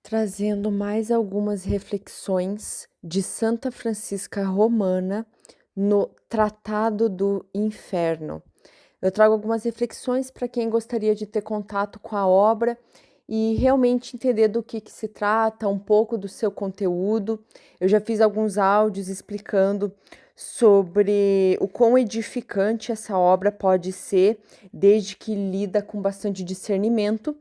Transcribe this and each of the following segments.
trazendo mais algumas reflexões de Santa Francisca Romana no Tratado do Inferno. Eu trago algumas reflexões para quem gostaria de ter contato com a obra e realmente entender do que se trata, um pouco do seu conteúdo. Eu já fiz alguns áudios explicando sobre o quão edificante essa obra pode ser, desde que lida com bastante discernimento.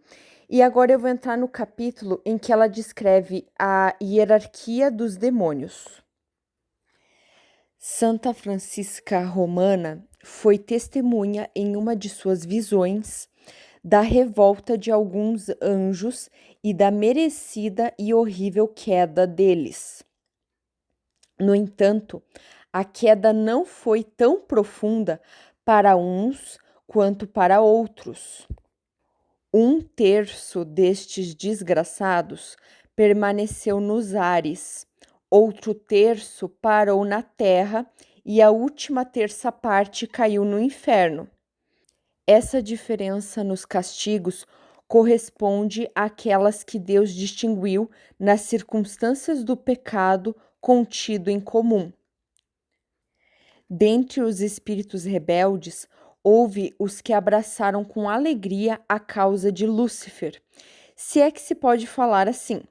E agora eu vou entrar no capítulo em que ela descreve a hierarquia dos demônios. Santa Francisca Romana foi testemunha em uma de suas visões da revolta de alguns anjos e da merecida e horrível queda deles. No entanto, a queda não foi tão profunda para uns quanto para outros. 1/3 destes desgraçados permaneceu nos ares, outro terço parou na terra e a última terça parte caiu no inferno. Essa diferença nos castigos corresponde àquelas que Deus distinguiu nas circunstâncias do pecado contido em comum. Dentre os espíritos rebeldes, houve os que abraçaram com alegria a causa de Lúcifer, se é que se pode falar assim.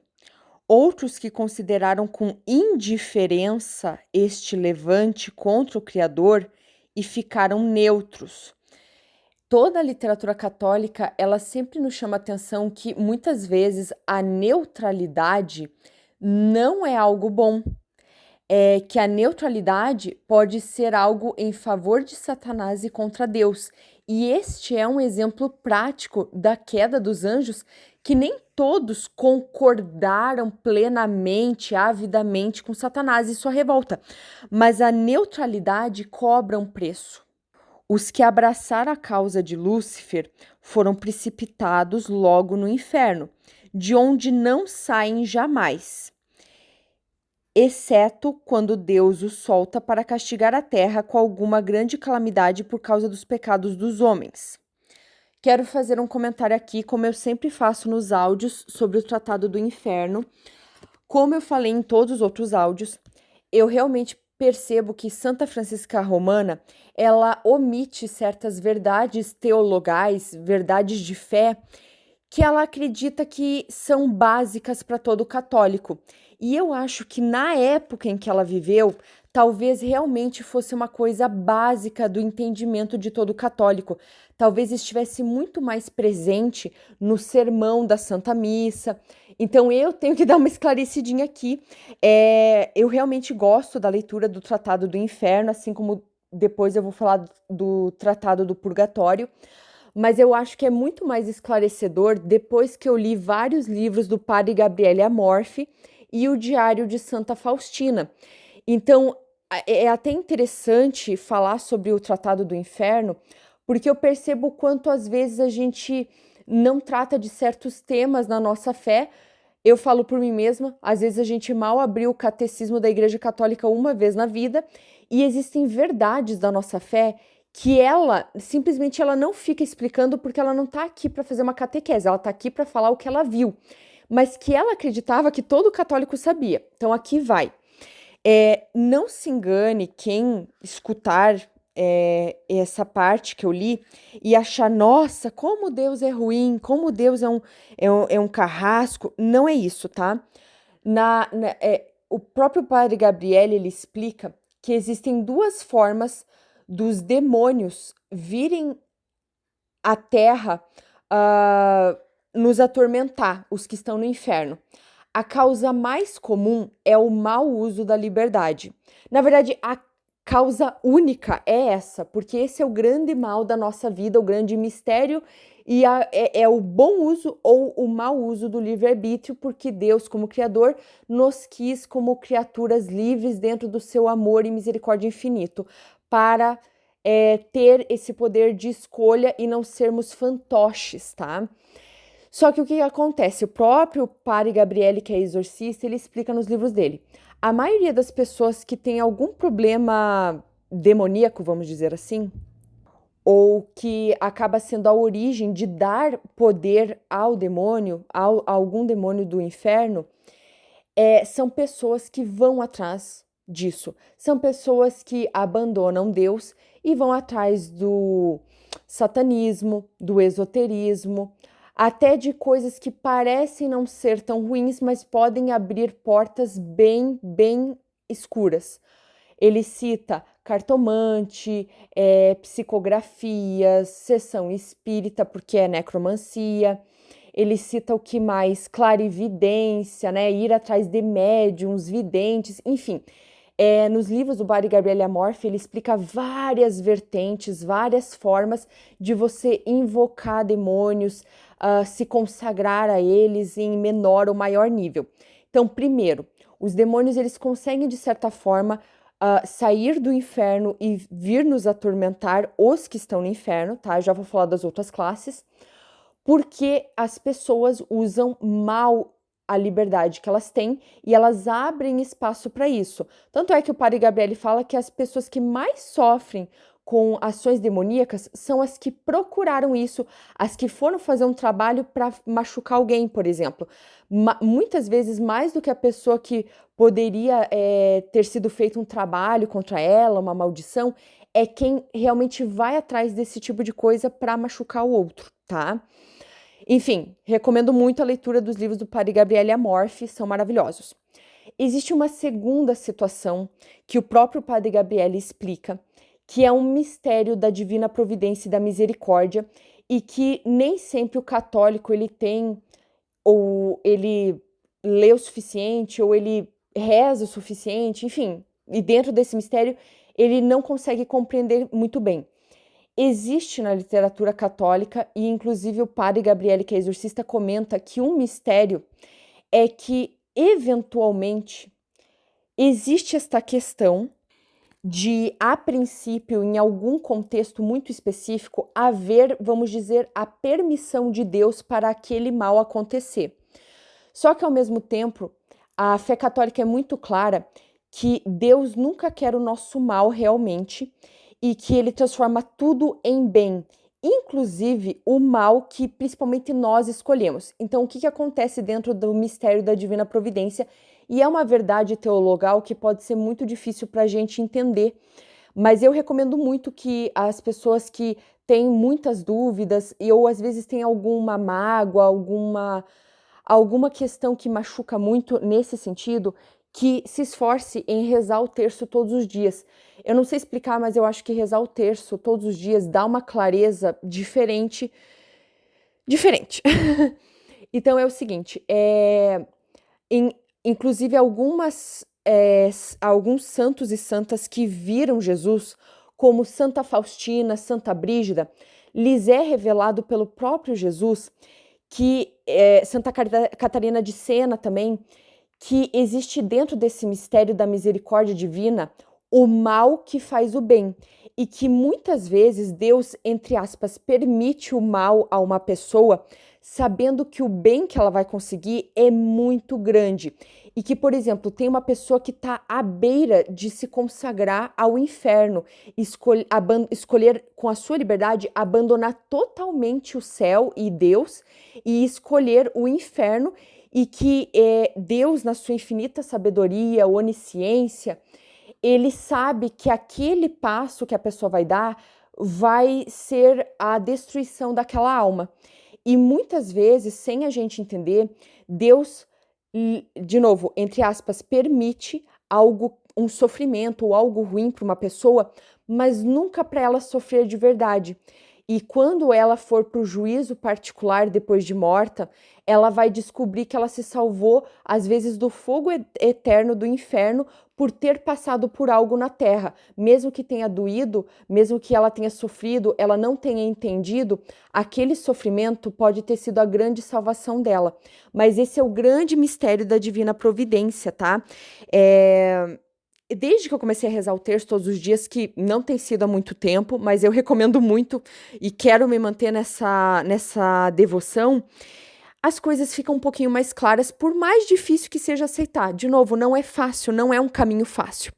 Outros que consideraram com indiferença este levante contra o Criador e ficaram neutros. Toda a literatura católica, ela sempre nos chama a atenção que muitas vezes a neutralidade não é algo bom. Que a neutralidade pode ser algo em favor de Satanás e contra Deus. E este é um exemplo prático da queda dos anjos, que nem todos concordaram plenamente, avidamente com Satanás e sua revolta. Mas a neutralidade cobra um preço. Os que abraçaram a causa de Lúcifer foram precipitados logo no inferno, de onde não saem jamais, exceto quando Deus os solta para castigar a terra com alguma grande calamidade por causa dos pecados dos homens. Quero fazer um comentário aqui, como eu sempre faço nos áudios sobre o Tratado do Inferno. Como eu falei em todos os outros áudios, eu realmente percebo que Santa Francisca Romana, ela omite certas verdades teologais, verdades de fé, que ela acredita que são básicas para todo católico. E eu acho que na época em que ela viveu, talvez realmente fosse uma coisa básica do entendimento de todo católico. Talvez estivesse muito mais presente no sermão da Santa Missa. Então eu tenho que dar uma esclarecidinha aqui. Eu realmente gosto da leitura do Tratado do Inferno, assim como depois eu vou falar do Tratado do Purgatório. Mas eu acho que é muito mais esclarecedor depois que eu li vários livros do padre Gabriele Amorfi e o Diário de Santa Faustina. Então, é até interessante falar sobre o Tratado do Inferno, porque eu percebo o quanto às vezes a gente não trata de certos temas na nossa fé. Eu falo por mim mesma, às vezes a gente mal abriu o catecismo da Igreja Católica uma vez na vida, e existem verdades da nossa fé que ela simplesmente ela não fica explicando porque ela não está aqui para fazer uma catequese, ela está aqui para falar o que ela viu, mas que ela acreditava que todo católico sabia. Então aqui vai. Não se engane quem escutar essa parte que eu li e achar, nossa, como Deus é ruim, como Deus é um carrasco. Não é isso, tá? O próprio padre Gabriele, ele explica que existem duas formas dos demônios virem à terra nos atormentar, os que estão no inferno. A causa mais comum é o mau uso da liberdade. Na verdade, a causa única é essa, porque esse é o grande mal da nossa vida, o grande mistério, e é o bom uso ou o mau uso do livre-arbítrio, porque Deus, como Criador, nos quis como criaturas livres dentro do seu amor e misericórdia infinito, para ter esse poder de escolha e não sermos fantoches, tá? Só que o que acontece? O próprio padre Gabriele, que é exorcista, ele explica nos livros dele. A maioria das pessoas que tem algum problema demoníaco, vamos dizer assim, ou que acaba sendo a origem de dar poder ao demônio, a algum demônio do inferno, são pessoas que vão atrás disso. São pessoas que abandonam Deus e vão atrás do satanismo, do esoterismo, até de coisas que parecem não ser tão ruins, mas podem abrir portas bem, bem escuras. Ele cita cartomante, psicografias, sessão espírita, porque é necromancia. Ele cita o que mais? Clarividência, né? Ir atrás de médiums, videntes, enfim. Nos livros do Padre Gabriele Amorfi, ele explica várias vertentes, várias formas de você invocar demônios, se consagrar a eles em menor ou maior nível. Então, primeiro, os demônios eles conseguem, de certa forma, sair do inferno e vir nos atormentar, os que estão no inferno, tá? Eu já vou falar das outras classes, porque as pessoas usam mal a liberdade que elas têm e elas abrem espaço para isso. Tanto é que o Padre Gabriele fala que as pessoas que mais sofrem com ações demoníacas são as que procuraram isso, as que foram fazer um trabalho para machucar alguém, por exemplo. Muitas vezes mais do que a pessoa que poderia ter sido feito um trabalho contra ela, uma maldição, é quem realmente vai atrás desse tipo de coisa para machucar o outro, tá? Enfim, recomendo muito a leitura dos livros do Padre Gabriele Amorfi, são maravilhosos. Existe uma segunda situação que o próprio Padre Gabriele explica, que é um mistério da divina providência e da misericórdia, e que nem sempre o católico ele tem, ou ele lê o suficiente, ou ele reza o suficiente, enfim, e dentro desse mistério ele não consegue compreender muito bem. Existe na literatura católica, e inclusive o Padre Gabriele, que é exorcista, comenta que um mistério é que, eventualmente, existe esta questão de, a princípio, em algum contexto muito específico, haver, vamos dizer, a permissão de Deus para aquele mal acontecer. Só que, ao mesmo tempo, a fé católica é muito clara que Deus nunca quer o nosso mal realmente, e que ele transforma tudo em bem, inclusive o mal que principalmente nós escolhemos. Então, o que acontece dentro do mistério da divina providência? E é uma verdade teologal que pode ser muito difícil para a gente entender, mas eu recomendo muito que as pessoas que têm muitas dúvidas ou às vezes têm alguma mágoa, alguma questão que machuca muito nesse sentido, que se esforce em rezar o terço todos os dias. Eu não sei explicar, mas eu acho que rezar o terço todos os dias dá uma clareza diferente. Então é o seguinte, inclusive alguns santos e santas que viram Jesus, como Santa Faustina, Santa Brígida, lhes é revelado pelo próprio Jesus que Santa Catarina de Sena também, que existe dentro desse mistério da misericórdia divina o mal que faz o bem, e que muitas vezes Deus, entre aspas, permite o mal a uma pessoa, sabendo que o bem que ela vai conseguir é muito grande. E que, por exemplo, tem uma pessoa que está à beira de se consagrar ao inferno, escolher com a sua liberdade abandonar totalmente o céu e Deus e escolher o inferno, e que Deus, na sua infinita sabedoria, onisciência, ele sabe que aquele passo que a pessoa vai dar vai ser a destruição daquela alma. E muitas vezes, sem a gente entender, Deus, de novo, entre aspas, permite um sofrimento ou algo ruim para uma pessoa, mas nunca para ela sofrer de verdade. E quando ela for para o juízo particular depois de morta, ela vai descobrir que ela se salvou, às vezes, do fogo eterno do inferno por ter passado por algo na terra. Mesmo que tenha doído, mesmo que ela tenha sofrido, ela não tenha entendido, aquele sofrimento pode ter sido a grande salvação dela. Mas esse é o grande mistério da divina providência, tá? Desde que eu comecei a rezar o terço todos os dias, que não tem sido há muito tempo, mas eu recomendo muito e quero me manter nessa devoção, as coisas ficam um pouquinho mais claras, por mais difícil que seja aceitar. De novo, não é fácil, não é um caminho fácil.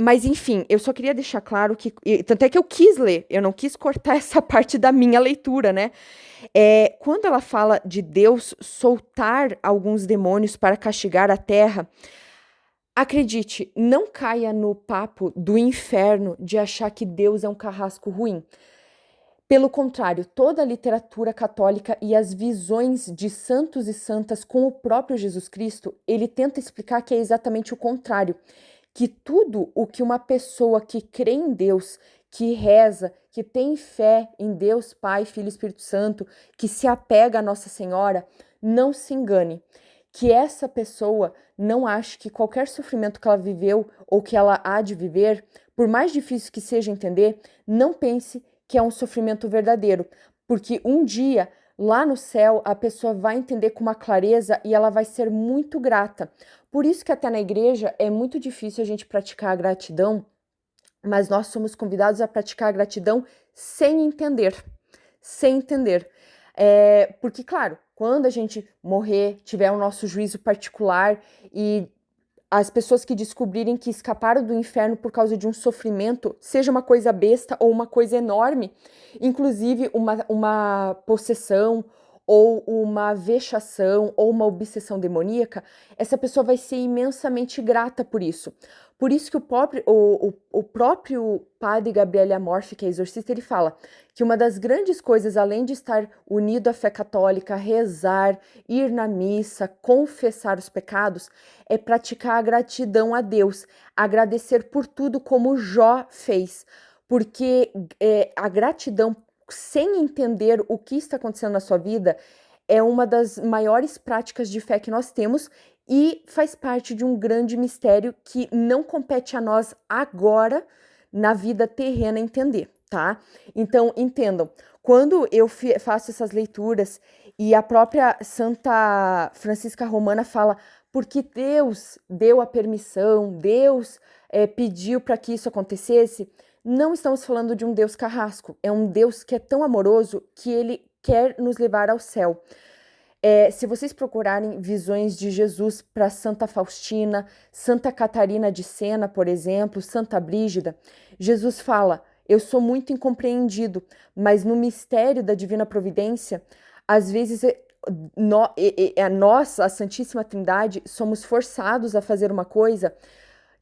Mas enfim, eu só queria deixar claro que, tanto é que eu quis ler, eu não quis cortar essa parte da minha leitura, né? Quando ela fala de Deus soltar alguns demônios para castigar a terra, acredite, não caia no papo do inferno de achar que Deus é um carrasco ruim. Pelo contrário, toda a literatura católica e as visões de santos e santas com o próprio Jesus Cristo, ele tenta explicar que é exatamente o contrário, que tudo o que uma pessoa que crê em Deus, que reza, que tem fé em Deus, Pai, Filho e Espírito Santo, que se apega a Nossa Senhora, não se engane. Que essa pessoa não ache que qualquer sofrimento que ela viveu ou que ela há de viver, por mais difícil que seja entender, não pense que é um sofrimento verdadeiro, porque um dia lá no céu a pessoa vai entender com uma clareza e ela vai ser muito grata. Por isso que até na igreja é muito difícil a gente praticar a gratidão, mas nós somos convidados a praticar a gratidão sem entender, sem entender. Porque, claro, quando a gente morrer, tiver o nosso juízo particular e as pessoas que descobrirem que escaparam do inferno por causa de um sofrimento, seja uma coisa besta ou uma coisa enorme, inclusive uma possessão ou uma vexação ou uma obsessão demoníaca, essa pessoa vai ser imensamente grata por isso. Por isso que o próprio padre Gabriele Amorfi, que é exorcista, ele fala que uma das grandes coisas, além de estar unido à fé católica, rezar, ir na missa, confessar os pecados, é praticar a gratidão a Deus, agradecer por tudo como Jó fez, porque a gratidão, sem entender o que está acontecendo na sua vida, é uma das maiores práticas de fé que nós temos e faz parte de um grande mistério que não compete a nós agora, na vida terrena, entender, tá? Então, entendam, quando eu faço essas leituras e a própria Santa Francisca Romana fala porque Deus deu a permissão, Deus pediu para que isso acontecesse, não estamos falando de um Deus carrasco, é um Deus que é tão amoroso que ele quer nos levar ao céu. Se vocês procurarem visões de Jesus para Santa Faustina, Santa Catarina de Sena, por exemplo, Santa Brígida, Jesus fala: eu sou muito incompreendido, mas no mistério da divina providência, às vezes nós, a Santíssima Trindade, somos forçados a fazer uma coisa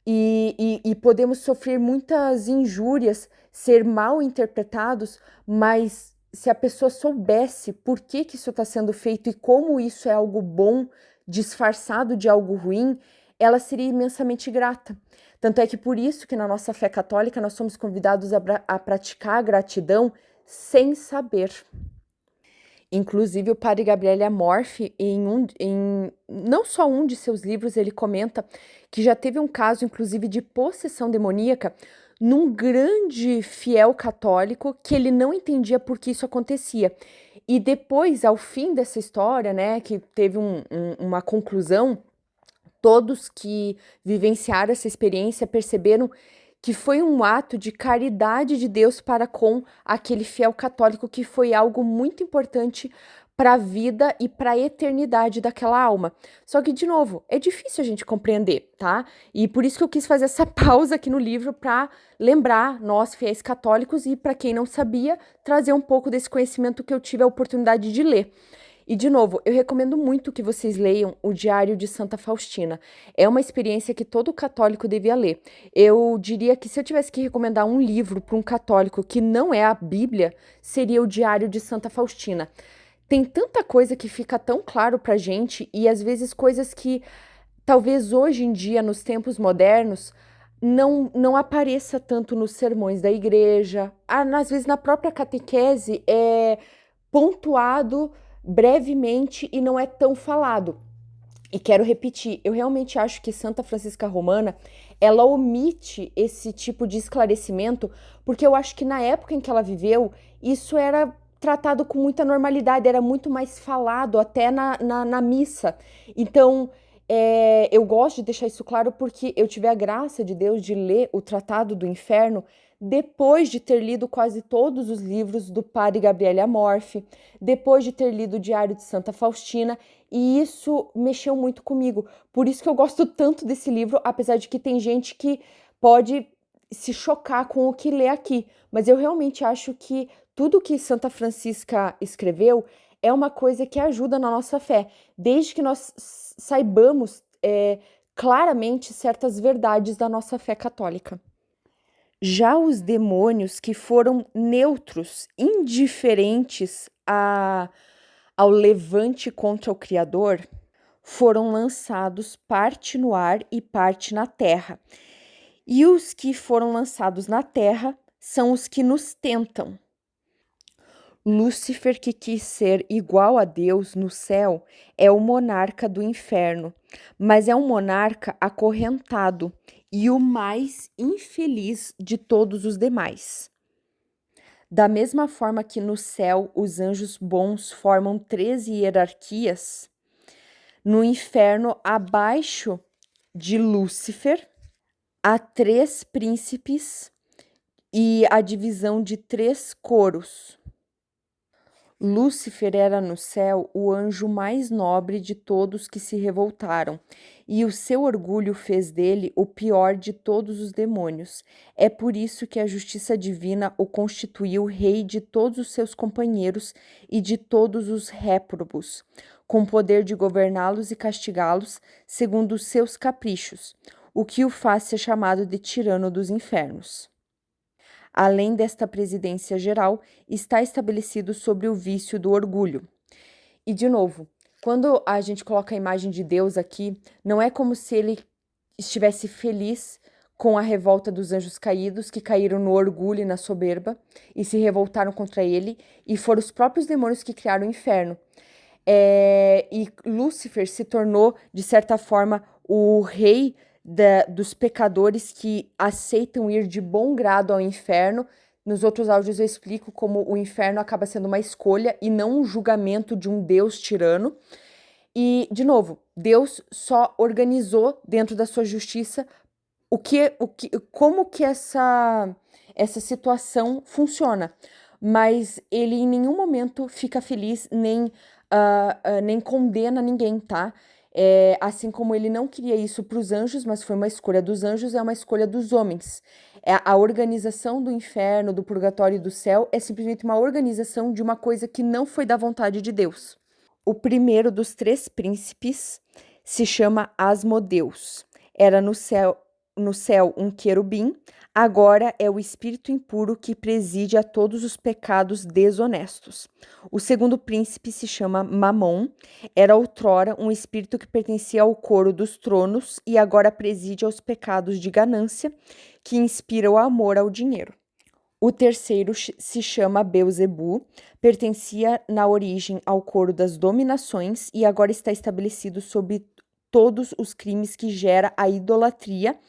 e podemos sofrer muitas injúrias, ser mal interpretados, mas se a pessoa soubesse por que isso está sendo feito e como isso é algo bom, disfarçado de algo ruim, ela seria imensamente grata. Tanto é que por isso que na nossa fé católica nós somos convidados a praticar a gratidão sem saber. Inclusive, o padre Gabriele Amorfi, não só um de seus livros, ele comenta que já teve um caso, inclusive, de possessão demoníaca num grande fiel católico que ele não entendia por que isso acontecia. E depois, ao fim dessa história, né, que teve uma conclusão, todos que vivenciaram essa experiência perceberam que foi um ato de caridade de Deus para com aquele fiel católico, que foi algo muito importante para a vida e para a eternidade daquela alma. Só que, de novo, é difícil a gente compreender, tá? E por isso que eu quis fazer essa pausa aqui no livro para lembrar nós, fiéis católicos, e para quem não sabia, trazer um pouco desse conhecimento que eu tive a oportunidade de ler. E, de novo, eu recomendo muito que vocês leiam o Diário de Santa Faustina. É uma experiência que todo católico devia ler. Eu diria que se eu tivesse que recomendar um livro para um católico que não é a Bíblia, seria o Diário de Santa Faustina. Tem tanta coisa que fica tão claro pra gente e às vezes coisas que talvez hoje em dia, nos tempos modernos, não apareça tanto nos sermões da igreja. Às vezes na própria catequese é pontuado brevemente e não é tão falado. E quero repetir, eu realmente acho que Santa Francisca Romana, ela omite esse tipo de esclarecimento, porque eu acho que na época em que ela viveu, isso era tratado com muita normalidade, era muito mais falado até na missa. Então, eu gosto de deixar isso claro porque eu tive a graça de Deus de ler o Tratado do Inferno depois de ter lido quase todos os livros do padre Gabriele Amorfi, depois de ter lido o Diário de Santa Faustina, e isso mexeu muito comigo. Por isso que eu gosto tanto desse livro, apesar de que tem gente que pode se chocar com o que lê aqui, mas eu realmente acho que tudo que Santa Francisca escreveu é uma coisa que ajuda na nossa fé, desde que nós saibamos claramente certas verdades da nossa fé católica. Já os demônios que foram neutros, indiferentes ao levante contra o Criador, foram lançados parte no ar e parte na terra. E os que foram lançados na terra são os que nos tentam. Lúcifer, que quis ser igual a Deus no céu, é o monarca do inferno, mas é um monarca acorrentado e o mais infeliz de todos os demais. Da mesma forma que no céu os anjos bons formam 13 hierarquias, no inferno, abaixo de Lúcifer, há 3 príncipes e a divisão de 3 coros. Lúcifer era no céu o anjo mais nobre de todos que se revoltaram, e o seu orgulho fez dele o pior de todos os demônios. É por isso que a justiça divina o constituiu rei de todos os seus companheiros e de todos os réprobos, com poder de governá-los e castigá-los segundo os seus caprichos, o que o faz ser chamado de tirano dos infernos. Além desta presidência geral, está estabelecido sobre o vício do orgulho. E, de novo, quando a gente coloca a imagem de Deus aqui, não é como se ele estivesse feliz com a revolta dos anjos caídos, que caíram no orgulho e na soberba, e se revoltaram contra ele, e foram os próprios demônios que criaram o inferno. E Lúcifer se tornou, de certa forma, o rei dos pecadores que aceitam ir de bom grado ao inferno. Nos outros áudios eu explico como o inferno acaba sendo uma escolha e não um julgamento de um Deus tirano. E, de novo, Deus só organizou dentro da sua justiça como que essa situação funciona. Mas ele em nenhum momento fica feliz nem condena ninguém, tá? Assim como ele não queria isso para os anjos, mas foi uma escolha dos anjos, é uma escolha dos homens. A organização do inferno, do purgatório e do céu é simplesmente uma organização de uma coisa que não foi da vontade de Deus. O primeiro dos 3 príncipes se chama Asmodeus. Era no céu um querubim, agora é o espírito impuro que preside a todos os pecados desonestos. O segundo príncipe se chama Mamon, era outrora um espírito que pertencia ao coro dos tronos e agora preside aos pecados de ganância, que inspira o amor ao dinheiro. O terceiro se chama Beelzebu, pertencia na origem ao coro das dominações e agora está estabelecido sobre todos os crimes que gera a idolatria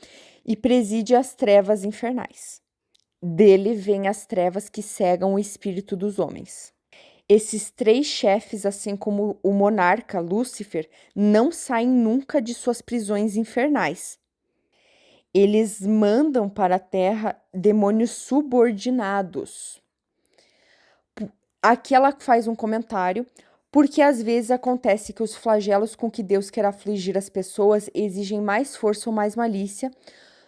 e preside as trevas infernais. Dele vêm as trevas que cegam o espírito dos homens. Esses 3 chefes, assim como o monarca Lúcifer, não saem nunca de suas prisões infernais. Eles mandam para a terra demônios subordinados. Aqui ela faz um comentário, porque às vezes acontece que os flagelos com que Deus quer afligir as pessoas exigem mais força ou mais malícia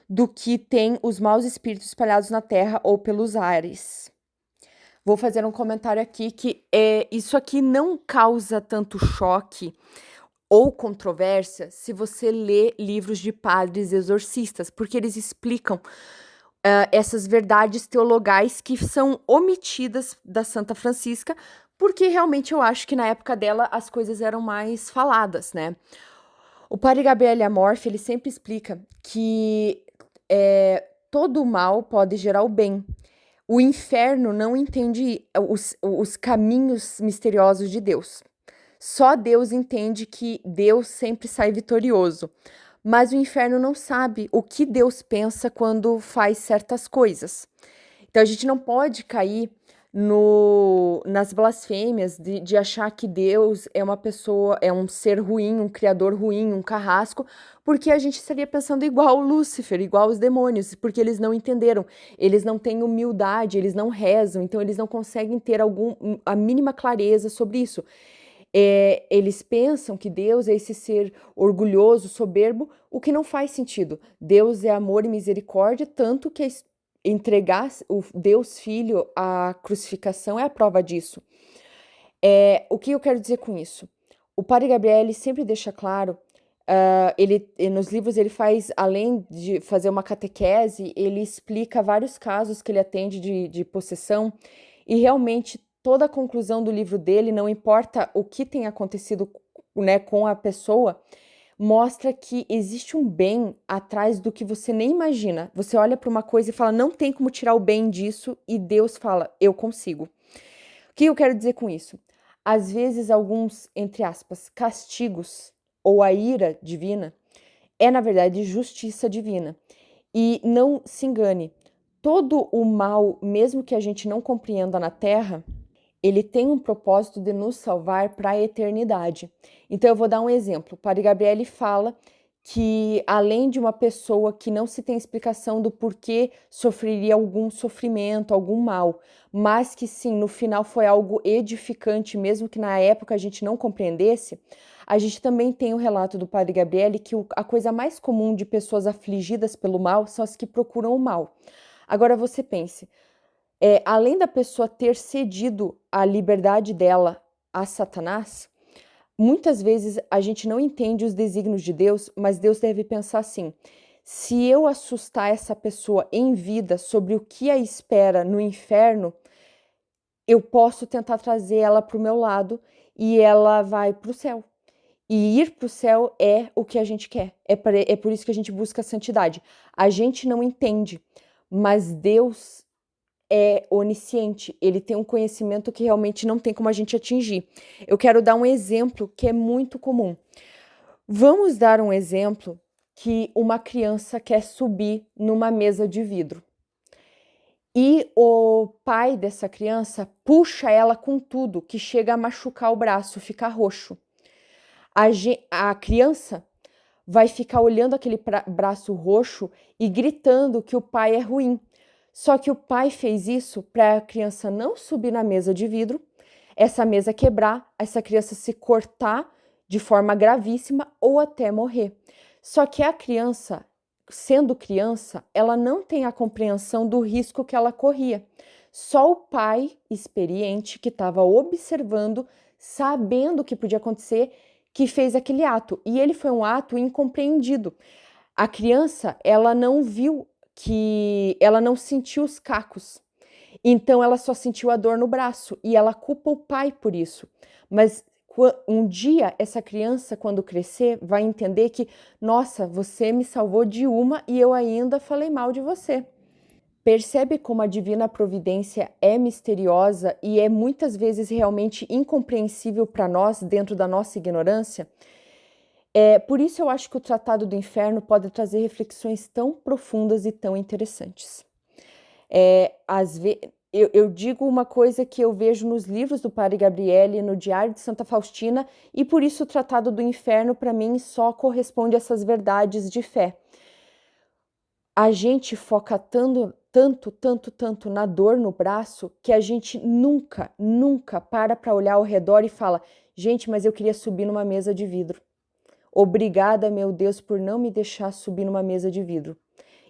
do que tem os maus espíritos espalhados na terra ou pelos ares. Vou fazer um comentário aqui que isso aqui não causa tanto choque ou controvérsia se você lê livros de padres exorcistas, porque eles explicam essas verdades teologais que são omitidas da Santa Francisca, porque realmente eu acho que na época dela as coisas eram mais faladas, né? O padre Gabriel Amorf, ele sempre explica que todo o mal pode gerar o bem. O inferno não entende os caminhos misteriosos de Deus. Só Deus entende que Deus sempre sai vitorioso. Mas o inferno não sabe o que Deus pensa quando faz certas coisas. Então a gente não pode cair nas blasfêmias de achar que Deus é uma pessoa, é um ser ruim, um criador ruim, um carrasco, porque a gente estaria pensando igual o Lúcifer, igual os demônios, porque eles não entenderam, eles não têm humildade, eles não rezam, então eles não conseguem ter a mínima clareza sobre isso. Eles pensam que Deus é esse ser orgulhoso, soberbo, o que não faz sentido. Deus é amor e misericórdia, tanto que entregar o Deus Filho à crucificação é a prova disso. O que eu quero dizer com isso? O Padre Gabriel ele sempre deixa claro, nos livros ele faz, além de fazer uma catequese, ele explica vários casos que ele atende de possessão, e realmente toda a conclusão do livro dele, não importa o que tenha acontecido, né, com a pessoa, mostra que existe um bem atrás do que você nem imagina. Você olha para uma coisa e fala, não tem como tirar o bem disso, e Deus fala, eu consigo. O que eu quero dizer com isso? Às vezes, alguns, entre aspas, castigos ou a ira divina é, na verdade, justiça divina. E não se engane, todo o mal, mesmo que a gente não compreenda na Terra, ele tem um propósito de nos salvar para a eternidade. Então, eu vou dar um exemplo. O Padre Gabriel fala que, além de uma pessoa que não se tem explicação do porquê sofreria algum sofrimento, algum mal, mas que sim, no final foi algo edificante, mesmo que na época a gente não compreendesse, a gente também tem o relato do Padre Gabriel que a coisa mais comum de pessoas afligidas pelo mal são as que procuram o mal. Agora você pense, além da pessoa ter cedido a liberdade dela a Satanás, muitas vezes a gente não entende os desígnios de Deus, mas Deus deve pensar assim: se eu assustar essa pessoa em vida sobre o que a espera no inferno, eu posso tentar trazer ela para o meu lado e ela vai para o céu. E ir para o céu é o que a gente quer. É por isso que a gente busca a santidade. A gente não entende, mas Deus é onisciente, ele tem um conhecimento que realmente não tem como a gente atingir. Eu quero dar um exemplo que é muito comum. Vamos dar um exemplo que uma criança quer subir numa mesa de vidro. E o pai dessa criança puxa ela com tudo, que chega a machucar o braço, ficar roxo. A criança vai ficar olhando aquele braço roxo e gritando que o pai é ruim. Só que o pai fez isso para a criança não subir na mesa de vidro, essa mesa quebrar, essa criança se cortar de forma gravíssima ou até morrer. Só que a criança, sendo criança, ela não tem a compreensão do risco que ela corria. Só o pai experiente que estava observando, sabendo o que podia acontecer, que fez aquele ato. E ele foi um ato incompreendido. A criança, ela não viu ela não sentiu os cacos. Então ela só sentiu a dor no braço e ela culpa o pai por isso. Mas um dia essa criança, quando crescer, vai entender que, nossa, você me salvou de uma e eu ainda falei mal de você. Percebe como a divina providência é misteriosa e é muitas vezes realmente incompreensível para nós dentro da nossa ignorância? Por isso eu acho que o Tratado do Inferno pode trazer reflexões tão profundas e tão interessantes. Eu digo uma coisa que eu vejo nos livros do Padre Gabriele, no Diário de Santa Faustina, e por isso o Tratado do Inferno, para mim, só corresponde a essas verdades de fé. A gente foca tanto na dor no braço, que a gente nunca para olhar ao redor e fala, gente, mas eu queria subir numa mesa de vidro. Obrigada, meu Deus, por não me deixar subir numa mesa de vidro.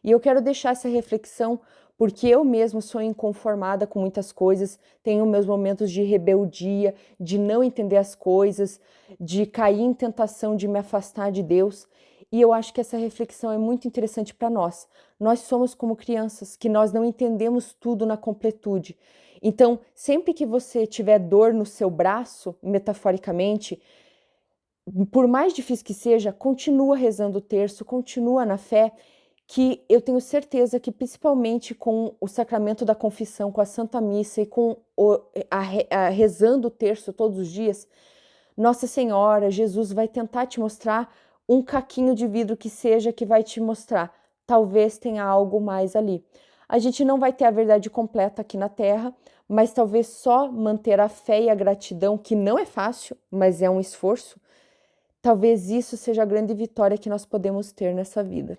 E eu quero deixar essa reflexão porque eu mesmo sou inconformada com muitas coisas, tenho meus momentos de rebeldia, de não entender as coisas, de cair em tentação de me afastar de Deus. E eu acho que essa reflexão é muito interessante para nós. Nós somos como crianças, que nós não entendemos tudo na completude. Então, sempre que você tiver dor no seu braço, metaforicamente, por mais difícil que seja, continua rezando o terço, continua na fé, que eu tenho certeza que principalmente com o sacramento da confissão, com a Santa Missa e com rezando o terço todos os dias, Nossa Senhora, Jesus vai tentar te mostrar um caquinho de vidro que seja, que vai te mostrar, talvez tenha algo mais ali. A gente não vai ter a verdade completa aqui na Terra, mas talvez só manter a fé e a gratidão, que não é fácil, mas é um esforço, talvez isso seja a grande vitória que nós podemos ter nessa vida.